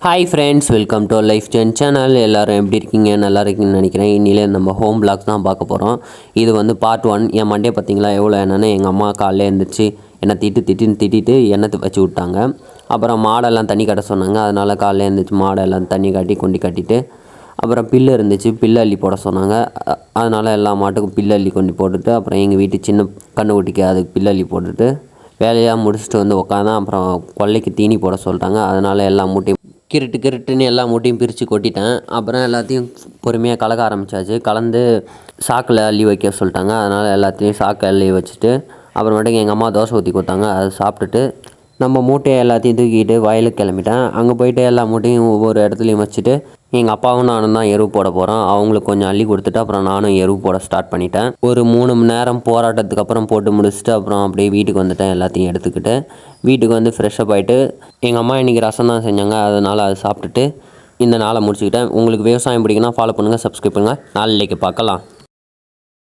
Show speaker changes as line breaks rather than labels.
Hi friends, welcome to Life Zen channel. எல்லோரும் எப்படி இருக்கீங்க? நல்லா இருக்கீங்கன்னு நினைக்கிறேன். இன்னிலே நம்ம ஹோம் பிளாக்ஸ் தான் பார்க்க போகிறோம். இது வந்து பார்ட் 1. என் மண்டே பார்த்தீங்களா எவ்வளோ என்னென்னு எங்கள் அம்மா காலையில் எழுந்திரிச்சு என்னை திட்டிட்டு எண்ணெய் வச்சு விட்டாங்க. அப்புறம் மாடெல்லாம் தண்ணி கட்ட சொன்னாங்க. அதனால் காலையில் எழுந்திரிச்சு மாடெல்லாம் தண்ணி காட்டி கொண்டு கட்டிட்டு அப்புறம் பில்லு இருந்துச்சு, பில்லு அள்ளி போட சொன்னாங்க. அதனால் எல்லா மாட்டுக்கும் பில்லு அள்ளி கொண்டு போட்டுட்டு அப்புறம் எங்கள் வீட்டு சின்ன கண்ணுக்குட்டிக்கு அதுக்கு பில்லு அள்ளி போட்டுட்டு வேலையாக முடிச்சுட்டு வந்து உட்காந்தேன். அப்புறம் கொல்லைக்கு தீனி போட சொல்லிட்டாங்க. அதனால் எல்லா மூட்டையும் கிருட்டுன்னு எல்லா மூட்டையும் பிரித்து கொட்டிட்டேன். அப்புறம் எல்லாத்தையும் பொறுமையாக கலக்க ஆரம்பித்தாச்சு. கலந்து சாக்கில் அள்ளி வைக்க சொல்லிட்டாங்க. அதனால் எல்லாத்தையும் சாக்கை அள்ளி வச்சுட்டு அப்புறமேட்டுக்கு எங்கள் அம்மா தோசை ஊற்றி கொடுத்தாங்க. அதை சாப்பிட்டுட்டு நம்ம மூட்டையை எல்லாத்தையும் தூக்கிட்டு வயலுக்கு கிளம்பிட்டேன். அங்கே போய்ட்டு எல்லா மூட்டையும் ஒவ்வொரு இடத்துலையும் வச்சுட்டு எங்கள் அப்பாவும் நானும் தான் எருவு போட போகிறோம். அவங்களுக்கு கொஞ்சம் அள்ளி கொடுத்துட்டு அப்புறம் நானும் எருவு போட ஸ்டார்ட் பண்ணிட்டேன். ஒரு 3 மணி நேரம் போராட்டத்துக்கு அப்புறம் போட்டு முடிச்சுட்டு அப்புறம் அப்படியே வீட்டுக்கு வந்துட்டேன். எல்லாத்தையும் எடுத்துக்கிட்டு வீட்டுக்கு வந்து ஃப்ரெஷ்ஷப் ஆகிட்டு எங்கள் அம்மா இன்றைக்கி ரசம் தான் செஞ்சாங்க. அதனால் அதை சாப்பிட்டுட்டு இந்த நாளை முடிச்சுக்கிட்டேன். உங்களுக்கு விவசாயம் பிடிக்குன்னா ஃபாலோ பண்ணுங்கள், சப்ஸ்கிரைப் பண்ணுங்கள். நாளைக்கு பார்க்கலாம்.